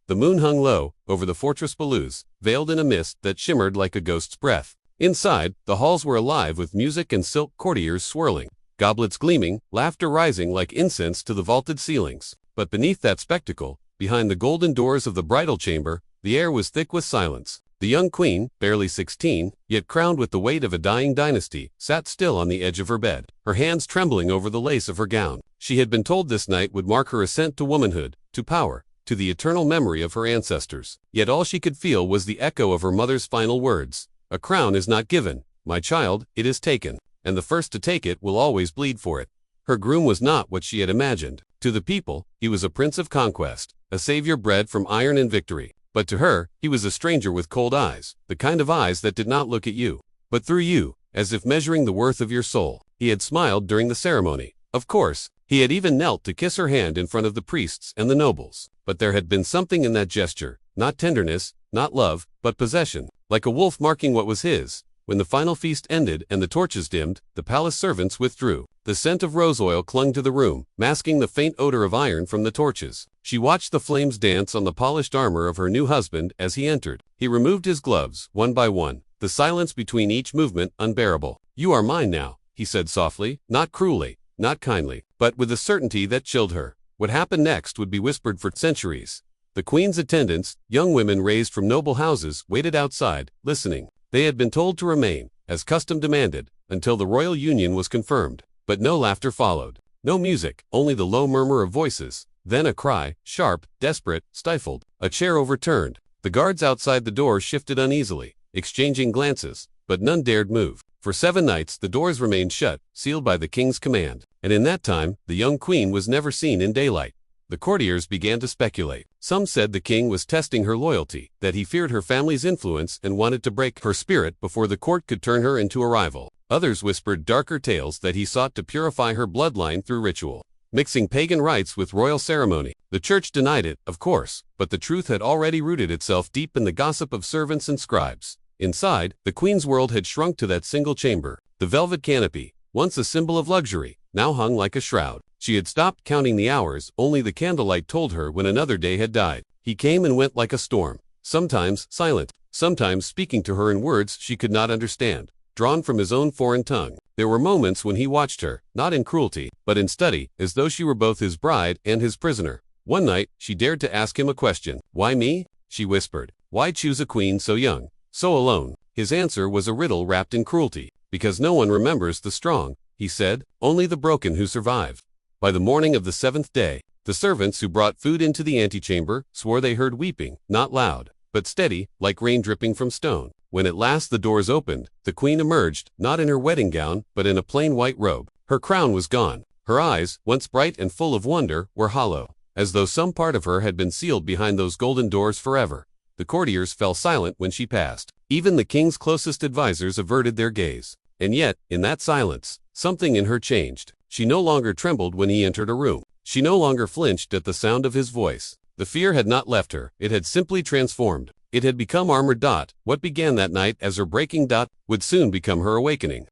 The moon hung low over the fortress Valois, veiled in a mist that shimmered like a ghost's breath. Inside, the halls were alive with music and silk courtiers swirling, goblets gleaming, laughter rising like incense to the vaulted ceilings. But beneath that spectacle, behind the golden doors of the bridal chamber, the air was thick with silence. The young queen, barely 16, yet crowned with the weight of a dying dynasty, sat still on the edge of her bed, her hands trembling over the lace of her gown. She had been told this night would mark her ascent to womanhood, to power, to the eternal memory of her ancestors. Yet all she could feel was the echo of her mother's final words. A crown is not given, my child, it is taken, and the first to take it will always bleed for it. Her groom was not what she had imagined. To the people, he was a prince of conquest, a savior bred from iron and victory. But to her, he was a stranger with cold eyes, the kind of eyes that did not look at you, but through you, as if measuring the worth of your soul. He had smiled during the ceremony. Of course, he had even knelt to kiss her hand in front of the priests and the nobles. But there had been something in that gesture, not tenderness, not love, but possession, like a wolf marking what was his. When the final feast ended and the torches dimmed, the palace servants withdrew. The scent of rose oil clung to the room, masking the faint odor of iron from the torches. She watched the flames dance on the polished armor of her new husband as he entered. He removed his gloves, one by one, the silence between each movement unbearable. "You are mine now," he said softly, not cruelly, not kindly, but with a certainty that chilled her. What happened next would be whispered for centuries. The queen's attendants, young women raised from noble houses, waited outside, listening. They had been told to remain, as custom demanded, until the royal union was confirmed. But no laughter followed. No music, only the low murmur of voices. Then a cry, sharp, desperate, stifled. A chair overturned. The guards outside the door shifted uneasily, exchanging glances, but none dared move. For 7 nights the doors remained shut, sealed by the king's command. And in that time, the young queen was never seen in daylight. The courtiers began to speculate. Some said the king was testing her loyalty, that he feared her family's influence and wanted to break her spirit before the court could turn her into a rival. Others whispered darker tales that he sought to purify her bloodline through ritual, mixing pagan rites with royal ceremony. The church denied it, of course, but the truth had already rooted itself deep in the gossip of servants and scribes. Inside, the queen's world had shrunk to that single chamber. The velvet canopy, once a symbol of luxury, now hung like a shroud. She had stopped counting the hours, only the candlelight told her when another day had died. He came and went like a storm, sometimes silent, sometimes speaking to her in words she could not understand, drawn from his own foreign tongue. There were moments when he watched her, not in cruelty, but in study, as though she were both his bride and his prisoner. One night, she dared to ask him a question. "Why me?" she whispered. "Why choose a queen so young, so alone?" His answer was a riddle wrapped in cruelty. "Because no one remembers the strong," he said, "only the broken who survive." By the morning of the 7th day, the servants who brought food into the antechamber swore they heard weeping, not loud, but steady, like rain dripping from stone. When at last the doors opened, the queen emerged, not in her wedding gown, but in a plain white robe. Her crown was gone. Her eyes, once bright and full of wonder, were hollow, as though some part of her had been sealed behind those golden doors forever. The courtiers fell silent when she passed. Even the king's closest advisors averted their gaze. And yet, in that silence, something in her changed. She no longer trembled when he entered a room. She no longer flinched at the sound of his voice. The fear had not left her, it had simply transformed. It had become armor. What began that night as her breaking would soon become her awakening.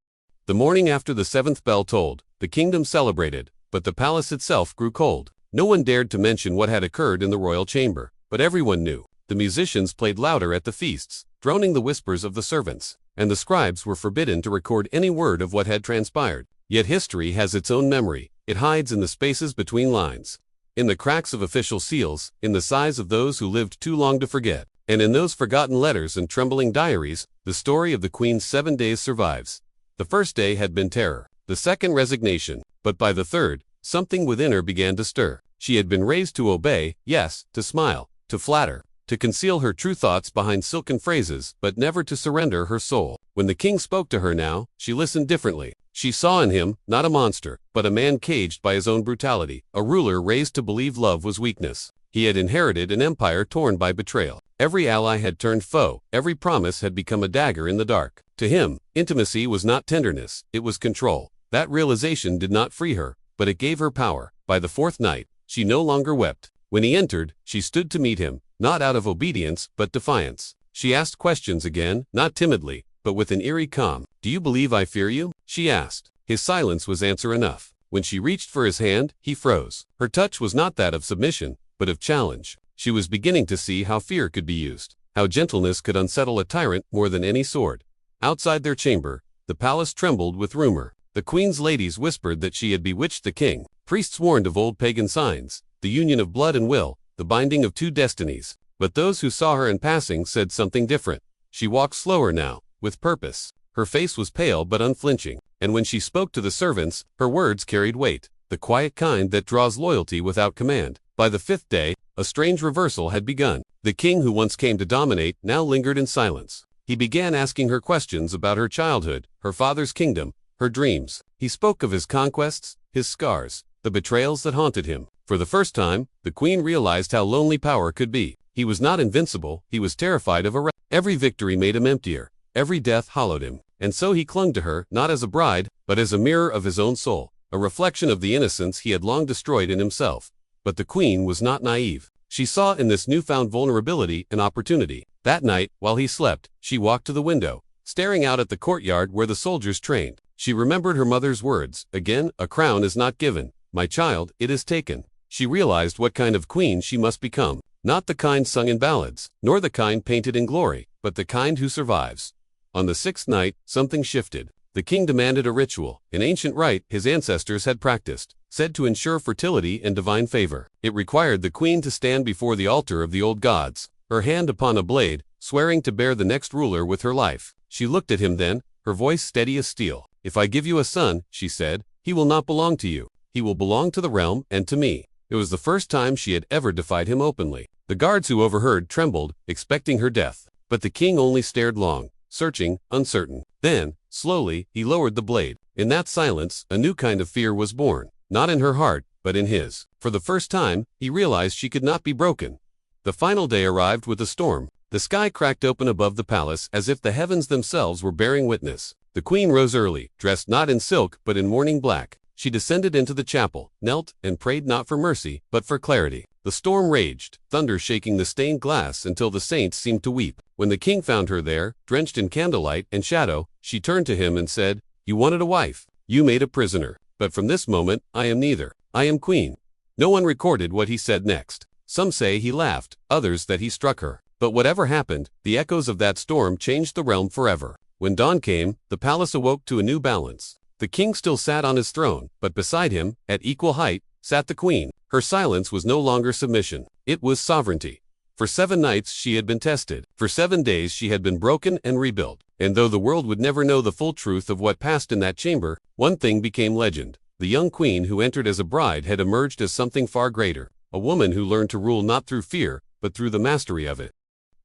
The morning after the 7th bell tolled, the kingdom celebrated, but the palace itself grew cold. No one dared to mention what had occurred in the royal chamber, but everyone knew. The musicians played louder at the feasts, droning the whispers of the servants, and the scribes were forbidden to record any word of what had transpired. Yet history has its own memory. It hides in the spaces between lines, in the cracks of official seals, in the sighs of those who lived too long to forget. And in those forgotten letters and trembling diaries, the story of the queen's 7 days survives. The first day had been terror, the second resignation, but by the third, something within her began to stir. She had been raised to obey, yes, to smile, to flatter, to conceal her true thoughts behind silken phrases, but never to surrender her soul. When the king spoke to her now, she listened differently. She saw in him, not a monster, but a man caged by his own brutality, a ruler raised to believe love was weakness. He had inherited an empire torn by betrayal. Every ally had turned foe, every promise had become a dagger in the dark. To him, intimacy was not tenderness, it was control. That realization did not free her, but it gave her power. By the 4th night, she no longer wept. When he entered, she stood to meet him, not out of obedience, but defiance. She asked questions again, not timidly, but with an eerie calm. "Do you believe I fear you?" she asked. His silence was answer enough. When she reached for his hand, he froze. Her touch was not that of submission, but of challenge. She was beginning to see how fear could be used, how gentleness could unsettle a tyrant more than any sword. Outside their chamber, the palace trembled with rumor. The queen's ladies whispered that she had bewitched the king. Priests warned of old pagan signs, the union of blood and will, the binding of two destinies. But those who saw her in passing said something different. She walked slower now, with purpose. Her face was pale but unflinching, and when she spoke to the servants, her words carried weight, the quiet kind that draws loyalty without command. By the 5th day, a strange reversal had begun. The king who once came to dominate now lingered in silence. He began asking her questions about her childhood, her father's kingdom, her dreams. He spoke of his conquests, his scars, the betrayals that haunted him. For the first time, the queen realized how lonely power could be. He was not invincible, he was terrified of arrest. Every victory made him emptier, every death hollowed him, and so he clung to her, not as a bride, but as a mirror of his own soul, a reflection of the innocence he had long destroyed in himself. But the queen was not naive. She saw in this newfound vulnerability an opportunity. That night, while he slept, she walked to the window, staring out at the courtyard where the soldiers trained. She remembered her mother's words, "Again, a crown is not given. My child, it is taken." She realized what kind of queen she must become. Not the kind sung in ballads, nor the kind painted in glory, but the kind who survives. On the 6th night, something shifted. The king demanded a ritual, an ancient rite his ancestors had practiced, said to ensure fertility and divine favor. It required the queen to stand before the altar of the old gods, her hand upon a blade, swearing to bear the next ruler with her life. She looked at him then, her voice steady as steel. "If I give you a son," she said, "he will not belong to you. He will belong to the realm and to me." It was the first time she had ever defied him openly. The guards who overheard trembled, expecting her death. But the king only stared long, searching, uncertain. Then, slowly, he lowered the blade. In that silence, a new kind of fear was born, not in her heart, but in his. For the first time, he realized she could not be broken. The final day arrived with a storm. The sky cracked open above the palace as if the heavens themselves were bearing witness. The queen rose early, dressed not in silk but in mourning black. She descended into the chapel, knelt, and prayed not for mercy, but for clarity. The storm raged, thunder shaking the stained glass until the saints seemed to weep. When the king found her there, drenched in candlelight and shadow, she turned to him and said, "You wanted a wife. You made a prisoner. But from this moment, I am neither. I am queen." No one recorded what he said next. Some say he laughed, others that he struck her. But whatever happened, the echoes of that storm changed the realm forever. When dawn came, the palace awoke to a new balance. The king still sat on his throne, but beside him, at equal height, sat the queen. Her silence was no longer submission. It was sovereignty. For 7 nights she had been tested. For 7 days she had been broken and rebuilt. And though the world would never know the full truth of what passed in that chamber, one thing became legend. The young queen who entered as a bride had emerged as something far greater. A woman who learned to rule not through fear, but through the mastery of it.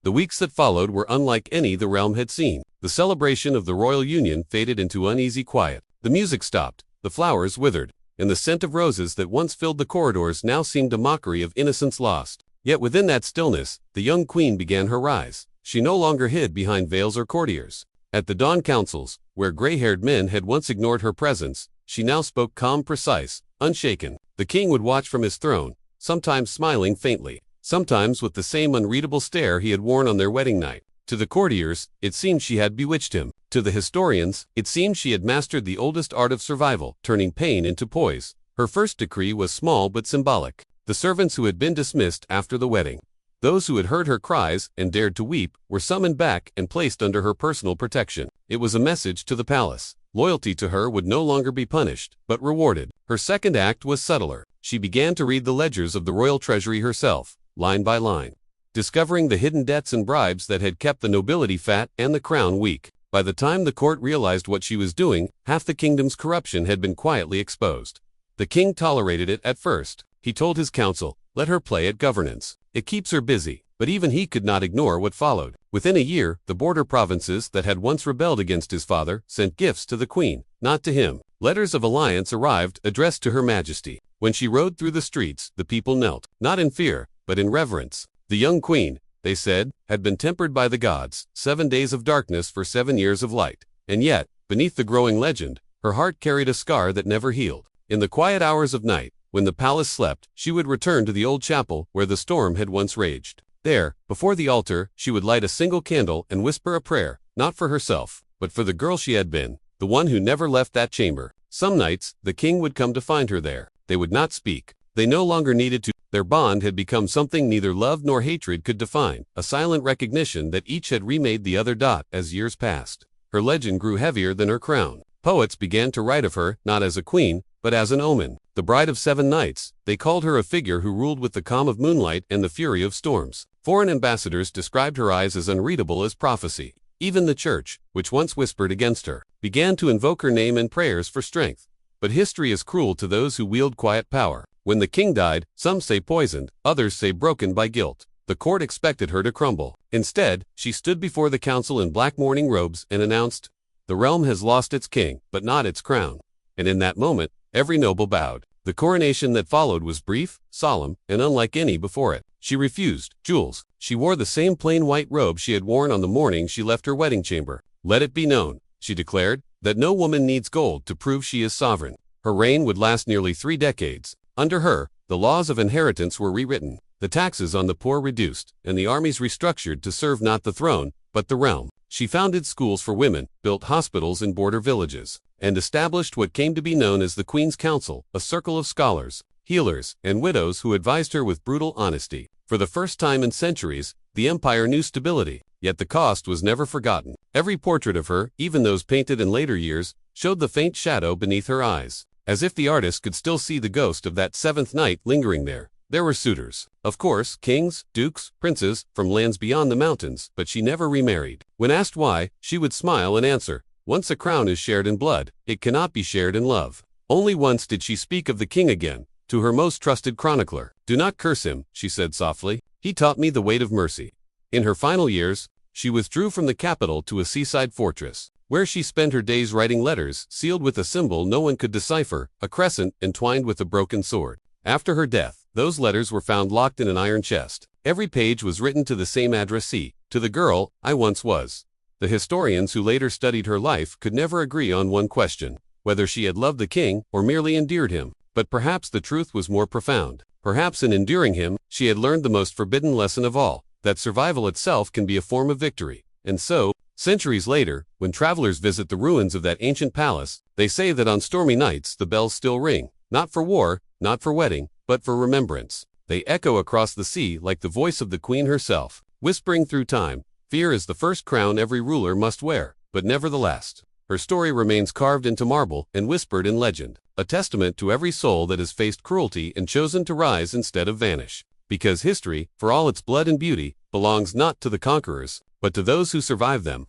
The weeks that followed were unlike any the realm had seen. The celebration of the royal union faded into uneasy quiet. The music stopped, the flowers withered, and the scent of roses that once filled the corridors now seemed a mockery of innocence lost. Yet within that stillness, the young queen began her rise. She no longer hid behind veils or courtiers. At the dawn councils, where gray-haired men had once ignored her presence, she now spoke calm, precise, unshaken. The king would watch from his throne, sometimes smiling faintly, sometimes with the same unreadable stare he had worn on their wedding night. To the courtiers, it seemed she had bewitched him. To the historians, it seemed she had mastered the oldest art of survival, turning pain into poise. Her first decree was small but symbolic. The servants who had been dismissed after the wedding, those who had heard her cries and dared to weep, were summoned back and placed under her personal protection. It was a message to the palace. Loyalty to her would no longer be punished, but rewarded. Her second act was subtler. She began to read the ledgers of the royal treasury herself, line by line, discovering the hidden debts and bribes that had kept the nobility fat and the crown weak. By the time the court realized what she was doing, half the kingdom's corruption had been quietly exposed. The king tolerated it at first. He told his council, "Let her play at governance. It keeps her busy." But even he could not ignore what followed. Within a year, the border provinces that had once rebelled against his father sent gifts to the queen, not to him. Letters of alliance arrived, addressed to her majesty. When she rode through the streets, the people knelt, not in fear, but in reverence. The young queen, they said, had been tempered by the gods, 7 days of darkness for 7 years of light. And yet, beneath the growing legend, her heart carried a scar that never healed. In the quiet hours of night, when the palace slept, she would return to the old chapel where the storm had once raged. There, before the altar, she would light a single candle and whisper a prayer, not for herself, but for the girl she had been, the one who never left that chamber. Some nights, the king would come to find her there. They would not speak. They no longer needed to. Their bond had become something neither love nor hatred could define, a silent recognition that each had remade the other. As years passed, her legend grew heavier than her crown. Poets began to write of her, not as a queen, but as an omen. The bride of 7 nights, they called her a figure who ruled with the calm of moonlight and the fury of storms. Foreign ambassadors described her eyes as unreadable as prophecy. Even the church, which once whispered against her, began to invoke her name in prayers for strength. But history is cruel to those who wield quiet power. When the king died, some say poisoned, others say broken by guilt. The court expected her to crumble. Instead, she stood before the council in black mourning robes and announced, "The realm has lost its king, but not its crown." And in that moment, every noble bowed. The coronation that followed was brief, solemn, and unlike any before it. She refused jewels. She wore the same plain white robe she had worn on the morning she left her wedding chamber. "Let it be known," she declared, "that no woman needs gold to prove she is sovereign." Her reign would last nearly 3 decades. Under her, the laws of inheritance were rewritten, the taxes on the poor reduced, and the armies restructured to serve not the throne, but the realm. She founded schools for women, built hospitals in border villages, and established what came to be known as the Queen's Council, a circle of scholars, healers, and widows who advised her with brutal honesty. For the first time in centuries, the empire knew stability, yet the cost was never forgotten. Every portrait of her, even those painted in later years, showed the faint shadow beneath her eyes, as if the artist could still see the ghost of that 7th night lingering there. There were suitors, of course, kings, dukes, princes, from lands beyond the mountains, but she never remarried. When asked why, she would smile and answer, "Once a crown is shared in blood, it cannot be shared in love." Only once did she speak of the king again, to her most trusted chronicler. "Do not curse him," she said softly. "He taught me the weight of mercy." In her final years, she withdrew from the capital to a seaside fortress, where she spent her days writing letters sealed with a symbol no one could decipher, a crescent entwined with a broken sword. After her death, those letters were found locked in an iron chest. Every page was written to the same addressee, "To the girl I once was." The historians who later studied her life could never agree on one question, whether she had loved the king or merely endeared him. But perhaps the truth was more profound. Perhaps in enduring him, she had learned the most forbidden lesson of all, that survival itself can be a form of victory. And so, centuries later, when travelers visit the ruins of that ancient palace, they say that on stormy nights the bells still ring, not for war, not for wedding, but for remembrance. They echo across the sea like the voice of the queen herself, whispering through time, "Fear is the first crown every ruler must wear, but never the last." Her story remains carved into marble and whispered in legend, a testament to every soul that has faced cruelty and chosen to rise instead of vanish. Because history, for all its blood and beauty, belongs not to the conquerors, but to those who survive them.